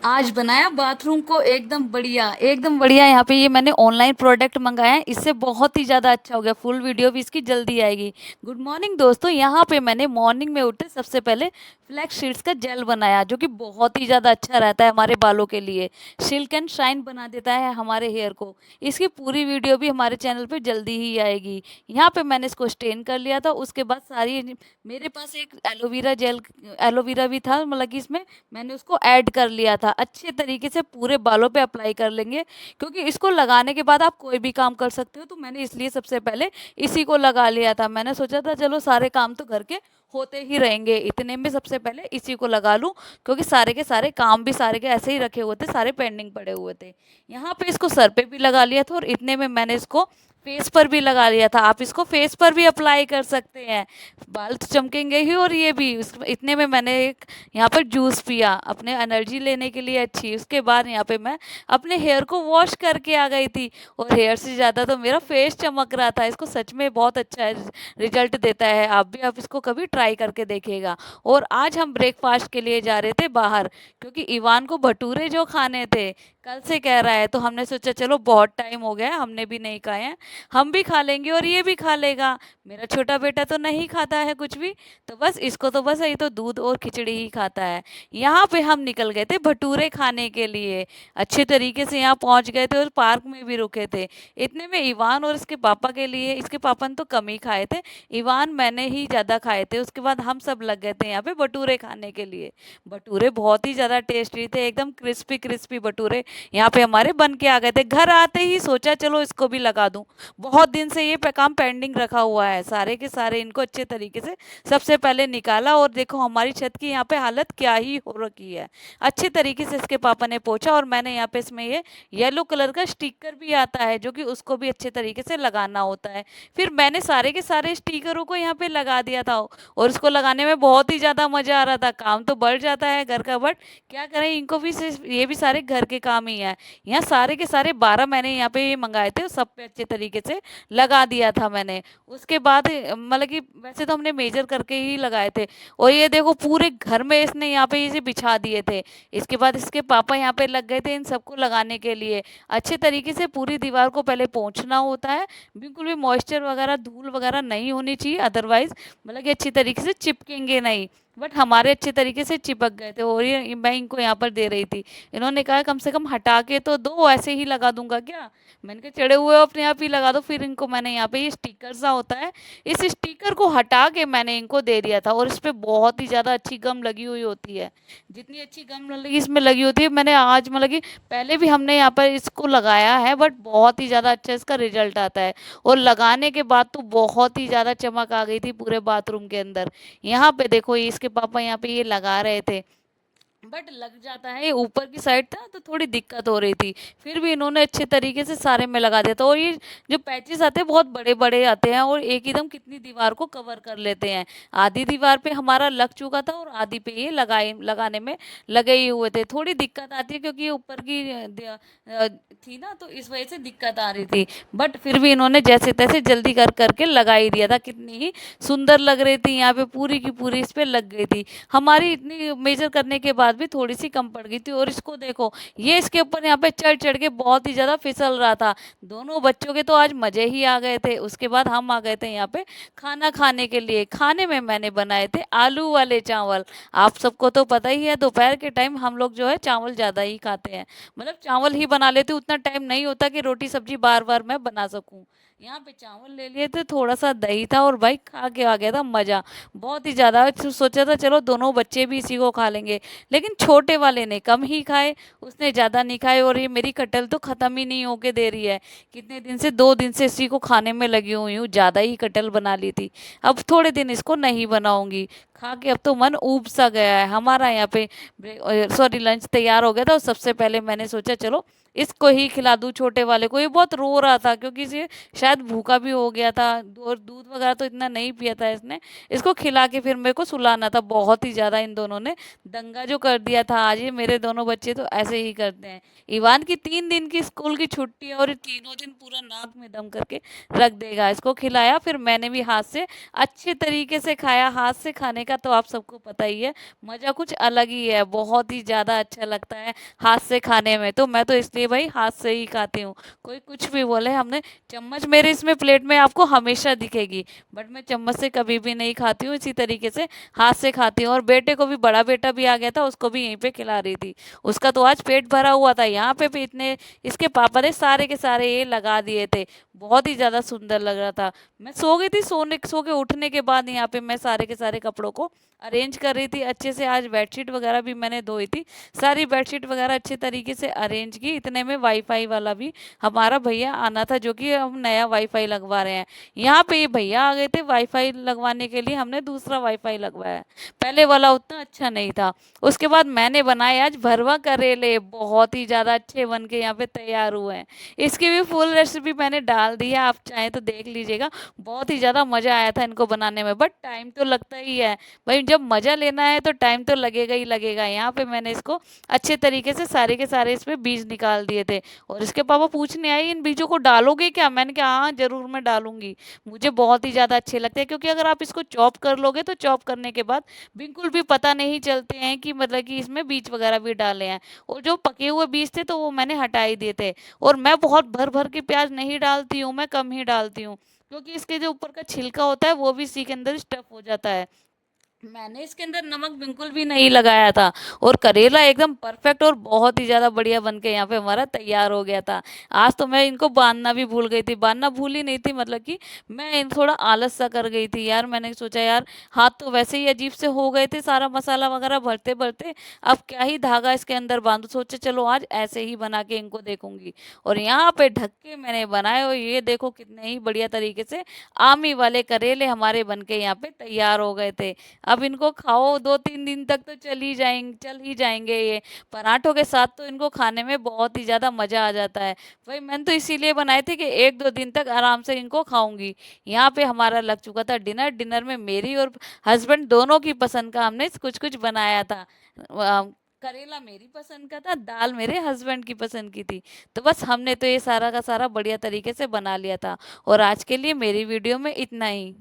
आज बनाया बाथरूम को एकदम बढ़िया एकदम बढ़िया। यहाँ पे ये मैंने ऑनलाइन प्रोडक्ट मंगाया है, इससे बहुत ही ज़्यादा अच्छा हो गया। फुल वीडियो भी इसकी जल्दी आएगी। गुड मॉर्निंग दोस्तों, यहाँ पे मैंने मॉर्निंग में उठे सबसे पहले फ्लैक्स सीड्स का जेल बनाया, जो कि बहुत ही ज़्यादा अच्छा रहता है हमारे बालों के लिए। सिल्क एंड शाइन बना देता है हमारे हेयर को। इसकी पूरी वीडियो भी हमारे चैनल पे जल्दी ही आएगी। यहाँ पे मैंने इसको स्टेन कर लिया था। उसके बाद सारी मेरे पास एक एलोवेरा जेल एलोवेरा भी था, मतलब कि इसमें मैंने उसको ऐड कर लिया था। अच्छे तरीके से पूरे बालों पे अप्लाई कर लेंगे, क्योंकि इसको लगाने के बाद आप कोई भी काम कर सकते हो। तो मैंने इसलिए सबसे पहले इसी को लगा लिया था। मैंने सोचा था चलो सारे काम तो घर के होते ही रहेंगे, इतने में सबसे पहले इसी को लगा लूं, क्योंकि सारे के सारे काम भी सारे के ऐसे ही रखे हुए थे, सारे पेंडिंग पड़े हुए थे। यहाँ पे इसको सर पे भी लगा लिया था और इतने में मैंने इसको फेस पर भी लगा लिया था। आप इसको फेस पर भी अप्लाई कर सकते हैं, बाल तो चमकेंगे ही। और ये भी इतने में मैंने एक यहाँ पर जूस पिया अपने एनर्जी लेने के लिए अच्छी। उसके बाद यहाँ पे मैं अपने हेयर को वॉश करके आ गई थी, और हेयर से ज़्यादा तो मेरा फेस चमक रहा था। इसको सच में बहुत अच्छा रिजल्ट देता है। आप इसको कभी ट्राई करके देखिएगा। और आज हम ब्रेकफास्ट के लिए जा रहे थे बाहर, क्योंकि इवान को भटूरे जो खाने थे कल से कह रहा है, तो हमने सोचा चलो बहुत टाइम हो गया है, हमने भी नहीं खाए हैं, हम भी खा लेंगे और ये भी खा लेगा। मेरा छोटा बेटा तो नहीं खाता है कुछ भी, तो बस इसको तो बस यही तो दूध और खिचड़ी ही खाता है। यहाँ पे हम निकल गए थे भटूरे खाने के लिए। अच्छे तरीके से यहाँ पहुँच गए थे और पार्क में भी रुके थे। इतने में इवान और इसके पापा के लिए, इसके पापा ने तो कम ही खाए थे, इवान मैंने ही ज़्यादा खाए थे। उसके बाद हम सब लग गए थे यहाँ पे भटूरे खाने के लिए। भटूरे बहुत ही ज़्यादा टेस्टी थे, एकदम क्रिस्पी क्रिस्पी भटूरे यहाँ पे हमारे बन के आ गए थे। घर आते ही सोचा चलो इसको भी लगा दूं। बहुत दिन से ये काम पेंडिंग रखा हुआ है, सारे के सारे इनको अच्छे तरीके से सबसे पहले निकाला। और देखो हमारी छत की यहाँ पे हालत क्या ही हो रखी है। अच्छे तरीके से इसके पापा ने पोंछा, और मैंने यहाँ पे इसमें ये येलो कलर का स्टिकर भी आता है, जो कि उसको भी अच्छे तरीके से लगाना होता है। फिर मैंने सारे के सारे स्टिकरों को यहाँ पे लगा दिया था, और इसको लगाने में बहुत ही ज़्यादा मज़ा आ रहा था। काम तो बढ़ जाता है घर का, बट क्या करें, इनको भी ये भी सारे घर के काम ही है। यहाँ सारे के सारे 12 मैंने यहाँ पे मंगाए थे, सब पे अच्छे तरीके से लगा दिया था मैंने। उसके बाद मतलब कि वैसे तो हमने मेजर करके ही लगाए थे। और ये देखो पूरे घर में इसने यहाँ पे इसे बिछा दिए थे। इसके बाद इसके पापा यहाँ पे लग गए थे इन सबको लगाने के लिए। अच्छे तरीके से पूरी दीवार को पहले पोंछना होता है, बिल्कुल भी मॉइस्चर वगैरह धूल वगैरह नहीं होनी चाहिए, अदरवाइज मतलब कि अच्छी तरीके से चिपकेंगे नहीं। बट हमारे अच्छे तरीके से चिपक गए थे, और ये मैं इनको यहाँ पर दे रही थी। इन्होंने कहा कम से कम हटा के तो दो, ऐसे ही लगा दूंगा क्या। मैंने कहा चढ़े हुए हो अपने आप ही लगा दो। फिर इनको मैंने यहाँ पे ये स्टिकर सा होता है, इस स्टिकर को हटा के मैंने इनको दे दिया था। और इस पे बहुत ही ज़्यादा अच्छी गम लगी हुई होती है, जितनी अच्छी गम लगी इसमें लगी होती है। मैंने आज मतलब कि पहले भी हमने यहाँ पर इसको लगाया है, बट बहुत ही ज़्यादा अच्छा इसका रिजल्ट आता है। और लगाने के बाद तो बहुत ही ज़्यादा चमक आ गई थी पूरे बाथरूम के अंदर। यहाँ पे देखो ये इसके पापा यहाँ पे ये लगा रहे थे, बट लग जाता है, ये ऊपर की साइड था तो थोड़ी दिक्कत हो रही थी। फिर भी इन्होंने अच्छे तरीके से सारे में लगा दिया था। और ये जो पैचेस आते हैं बहुत बड़े बड़े आते हैं, और एक एकदम कितनी दीवार को कवर कर लेते हैं। आधी दीवार पे हमारा लग चुका था, और आधी पे ये लगाने में लगे ही हुए थे। थोड़ी दिक्कत आती है क्योंकि ये ऊपर की थी ना, तो इस वजह से दिक्कत आ रही थी। बट फिर भी इन्होंने जैसे तैसे जल्दी कर करके लगा ही दिया था। कितनी ही सुंदर लग रही थी, यहाँ पे पूरी की पूरी इस पे लग गई थी। हमारी इतनी मेजर करने के बाद भी थोड़ी सी कम पड़ गई थी। और इसको देखो, ये इसके ऊपर यहाँ पे चढ़ चढ़ के बहुत ही ज़्यादा फिसल रहा था। दोनों बच्चों के तो आज मज़े ही आ गए थे। उसके बाद हम आ गए थे यहाँ पे खाना खाने के लिए। खाने में मैंने बनाए थे आलू वाले चावल। आप सबको तो पता ही है, दोपहर के टाइम हम लोग जो है चावल ज़्यादा ही खाते हैं, मतलब चावल ही बना लेते, उतना टाइम नहीं होता कि रोटी सब्जी बार बार मैं बना सकूं। यहाँ पे चावल ले लिए थे, थोड़ा सा दही था, और भाई खा के आ गया था मज़ा बहुत ही ज़्यादा। सोचा था चलो दोनों बच्चे भी इसी को खा लेंगे, लेकिन छोटे वाले ने कम ही खाए, उसने ज़्यादा नहीं खाए। और ये मेरी कटल तो ख़त्म ही नहीं होके दे रही है। कितने दिन से, 2 दिन से इसी को खाने में लगी हुई हूँ। ज़्यादा ही कटल बना ली थी, अब थोड़े दिन इसको नहीं बनाऊंगी। खा के अब तो मन ऊब सा गया है। हमारा यहाँ पे सॉरी लंच तैयार हो गया था, और सबसे पहले मैंने सोचा चलो इसको ही खिला दूँ छोटे वाले को। ये बहुत रो रहा था, क्योंकि इसे शायद भूखा भी हो गया था, और दूध वगैरह तो इतना नहीं पिया था इसने। इसको खिला के फिर मेरे को सुलाना था। बहुत ही ज़्यादा इन दोनों ने दंगा जो कर दिया था आज। ये मेरे दोनों बच्चे तो ऐसे ही करते हैं। इवान की 3 दिन की स्कूल की छुट्टी है, और ये तीनों दिन पूरा नाक में दम करके रख देगा। इसको खिलाया, फिर मैंने भी हाथ से अच्छे तरीके से खाया। हाथ से खाने का का तो आप सबको पता ही है, मज़ा कुछ अलग ही है, बहुत ही ज़्यादा अच्छा लगता है हाथ से खाने में। तो मैं तो इसलिए भाई हाथ से ही खाती हूँ। कोई कुछ भी बोले, हमने चम्मच मेरे इसमें प्लेट में आपको हमेशा दिखेगी, बट मैं चम्मच से कभी भी नहीं खाती हूँ, इसी तरीके से हाथ से खाती हूँ। और बेटे को भी, बड़ा बेटा भी आ गया था, उसको भी यहीं पे खिला रही थी। उसका तो आज पेट भरा हुआ था। यहाँ पे भी इतने इसके पापा ने सारे के सारे ये लगा दिए थे, बहुत ही ज़्यादा सुंदर लग रहा था। मैं सो गई थी, सो के उठने के बाद यहाँ पे मैं सारे के सारे कपड़ों को अरेंज कर रही थी अच्छे से। आज बेडशीट वगैरह भी मैंने धोई थी, सारी बेडशीट वगैरह अच्छे तरीके से अरेंज की। इतने में वाईफाई वाला भी हमारा भैया आना था, जो कि हम नया वाईफाई लगवा रहे हैं। यहाँ पे ये भैया आ गए थे वाईफाई लगवाने के लिए, हमने दूसरा वाईफाई लगवाया, पहले वाला उतना अच्छा नहीं था। उसके बाद मैंने बनाए आज भरवा करेले, बहुत ही ज़्यादा अच्छे बन के यहाँ पे तैयार हुए हैं। इसकी भी फुल रेसिपी मैंने डाल दी है, आप चाहें तो देख लीजिएगा। बहुत ही ज़्यादा मज़ा आया था इनको बनाने में, बट टाइम तो लगता ही है भाई, जब मज़ा लेना है तो टाइम तो लगेगा ही लगेगा। यहाँ पे मैंने इसको अच्छे तरीके से सारे के सारे इसमें बीज निकाल दिए थे। और इसके पापा पूछने आए, इन बीजों को डालोगे क्या? मैंने कहा हाँ ज़रूर मैं डालूंगी, मुझे बहुत ही ज़्यादा अच्छे लगते हैं। क्योंकि अगर आप इसको चॉप कर लोगे तो चॉप करने के बाद बिल्कुल भी पता नहीं चलते हैं कि मतलब कि इसमें बीज वगैरह भी डाले हैं। और जो पके हुए बीज थे तो वो मैंने हटा ही दिए थे। और मैं बहुत भर भर के प्याज नहीं डालती हूँ, मैं कम ही डालती हूँ, क्योंकि इसके जो ऊपर का छिलका होता है वो भी इसी के अंदर स्टफ हो जाता है। मैंने इसके अंदर नमक बिल्कुल भी नहीं लगाया था। और करेला एकदम परफेक्ट और बहुत ही ज़्यादा बढ़िया बन के यहाँ पे हमारा तैयार हो गया था। आज तो मैं इनको बांधना भी भूल गई थी, बांधना भूल ही नहीं थी, मतलब कि मैं थोड़ा आलस सा कर गई थी यार। मैंने सोचा यार हाथ तो वैसे ही अजीब से हो गए थे, सारा मसाला वगैरह भरते भरते, अब क्या ही धागा इसके अंदर बांधू। सोचे चलो आज ऐसे ही बना के इनको देखूंगी। और यहाँ पे ढक के मैंने बनाए, और ये देखो कितने ही बढ़िया तरीके से आमी वाले करेले हमारे बन के यहाँ पे तैयार हो गए थे। अब इनको खाओ 2-3 दिन तक तो चल ही जाएंगे ये। पराठों के साथ तो इनको खाने में बहुत ही ज़्यादा मज़ा आ जाता है। भाई मैंने तो इसीलिए बनाए थे कि 1-2 दिन तक आराम से इनको खाऊंगी। यहाँ पे हमारा लग चुका था डिनर। डिनर में मेरी और हस्बैंड दोनों की पसंद का हमने कुछ कुछ बनाया था। करेला मेरी पसंद का था, दाल मेरे हस्बैंड की पसंद की थी। तो बस हमने तो ये सारा का सारा बढ़िया तरीके से बना लिया था। और आज के लिए मेरी वीडियो में इतना ही।